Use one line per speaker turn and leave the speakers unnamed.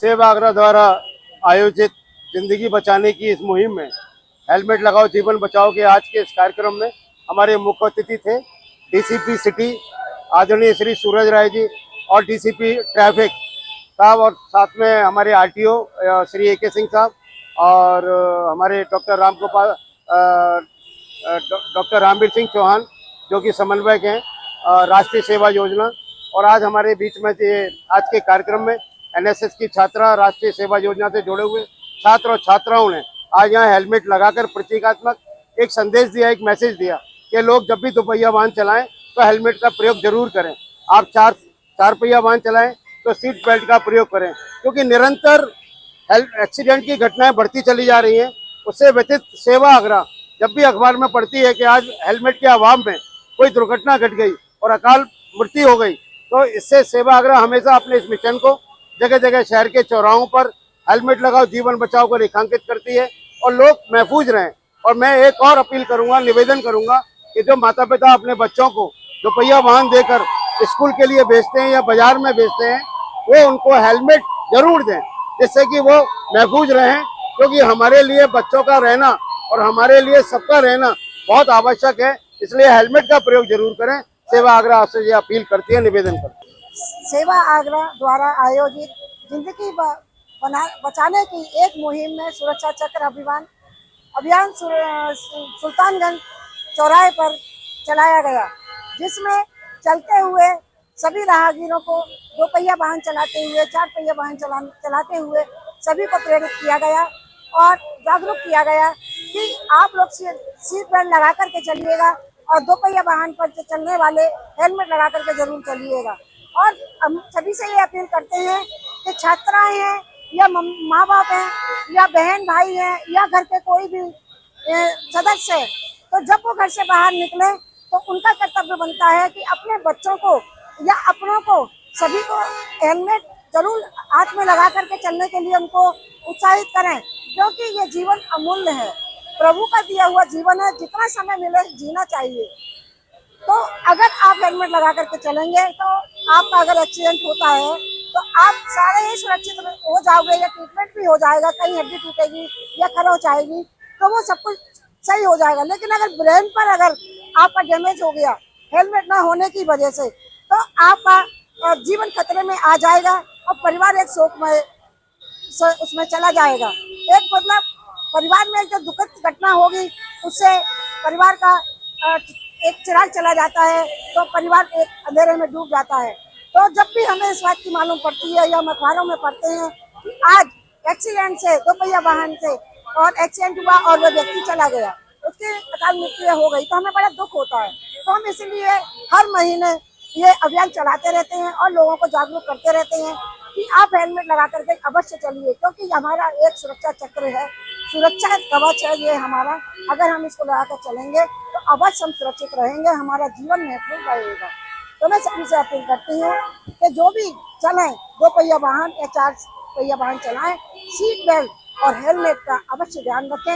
सेवा आगरा द्वारा आयोजित जिंदगी बचाने की इस मुहिम में हेलमेट लगाओ जीवन बचाओ के आज के इस कार्यक्रम में हमारे मुख्य अतिथि थे डीसीपी सिटी आदरणीय श्री सूरज राय जी और डीसीपी ट्रैफिक साहब, और साथ में हमारे आरटीओ श्री AK सिंह साहब और हमारे डॉक्टर रामवीर सिंह चौहान जो कि समन्वयक हैं राष्ट्रीय सेवा योजना। और आज हमारे बीच में आज के कार्यक्रम में NSS की छात्रा राष्ट्रीय सेवा योजना से जुड़े हुए छात्र और छात्राओं ने आज यहाँ हेलमेट लगाकर प्रतीकात्मक एक संदेश दिया, एक मैसेज दिया कि लोग जब भी दोपहिया वाहन चलाएं तो हेलमेट का प्रयोग जरूर करें। आप चार पहिया वाहन चलाएं तो सीट बेल्ट का प्रयोग करें, क्योंकि निरंतर एक्सीडेंट की घटनाएं बढ़ती चली जा रही हैं। उससे व्यतीत सेवा आगरा जब भी अखबार में पढ़ती है कि आज हेलमेट के अभाव में कोई दुर्घटना घट गई और अकाल मृत्यु हो गई, तो इससे सेवा आगरा हमेशा अपने इस मिशन को जगह जगह शहर के चौराहों पर हेलमेट लगाओ जीवन बचाओ को रेखांकित करती है और लोग महफूज रहें। और मैं एक और अपील करूंगा, निवेदन करूंगा कि जो माता पिता अपने बच्चों को दोपहिया वाहन देकर स्कूल के लिए भेजते हैं या बाजार में भेजते हैं, वो उनको हेलमेट जरूर दें जिससे कि वो महफूज रहें, क्योंकि हमारे लिए बच्चों का रहना और हमारे लिए सबका रहना बहुत आवश्यक है। इसलिए हेलमेट का प्रयोग जरूर करें। सेवा आगरा आपसे ये अपील करती है, निवेदन करती है।
सेवा आगरा द्वारा आयोजित जिंदगी बचाने की एक मुहिम में सुरक्षा चक्र अभियान सुल्तानगंज चौराहे पर चलाया गया, जिसमें चलते हुए सभी राहगीरों को दोपहिया वाहन चलाते हुए, चार पहिया वाहन चलाते हुए सभी को प्रेरित किया गया और जागरूक किया गया कि आप लोग सीट बेल्ट लगा करके चलिएगा और दोपहिया वाहन पर चलने वाले हेलमेट लगा करके जरूर चलिएगा। और हम सभी से ये अपील करते हैं कि छात्राएं हैं या माँ बाप हैं या बहन भाई हैं या घर के कोई भी सदस्य है, तो जब वो घर से बाहर निकले तो उनका कर्तव्य बनता है कि अपने बच्चों को या अपनों को सभी को हेलमेट जरूर हाथ में लगा करके चलने के लिए उनको उत्साहित करें, क्योंकि ये जीवन अमूल्य है, प्रभु का दिया हुआ जीवन है, जितना समय मिले जीना चाहिए। तो अगर आप हेलमेट लगा करके चलेंगे तो आपका अगर एक्सीडेंट होता है तो आप सारे ही सुरक्षित हो जाओगे या ट्रीटमेंट भी हो जाएगा, कहीं हड्डी टूटेगी या खरोंच जाएगी तो वो सब कुछ सही हो जाएगा। लेकिन अगर ब्रेन पर अगर आपका डैमेज हो गया हेलमेट ना होने की वजह से, तो आपका जीवन खतरे में आ जाएगा और परिवार एक शोकमय उसमें चला जाएगा। एक मतलब परिवार में जो दुखद घटना होगी उससे परिवार का एक चिराग चला जाता है, तो परिवार एक अंधेरे में डूब जाता है। तो जब भी हमें इस बात की मालूम पड़ती है या हम अखबारों में पढ़ते हैं कि आज एक्सीडेंट से दोपहिया वाहन से और एक्सीडेंट हुआ और वो व्यक्ति चला गया, उसकी अकाल मृत्यु हो गई, तो हमें बड़ा दुख होता है। तो हम इसीलिए हर महीने ये अभियान चलाते रहते हैं और लोगों को जागरूक करते रहते हैं कि आप हेलमेट लगा करके अवश्य चलिए, क्योंकि हमारा एक सुरक्षा चक्र है, सुरक्षा कवच है ये हमारा। अगर हम इसको लगाकर चलेंगे तो अवश्य हम सुरक्षित रहेंगे, हमारा जीवन महफूज रहेगा। तो मैं सभी से अपील करती हूँ कि जो भी चलें दोपहिया वाहन या चार पहिया वाहन चलाएं, सीट बेल्ट और हेलमेट का अवश्य ध्यान रखें।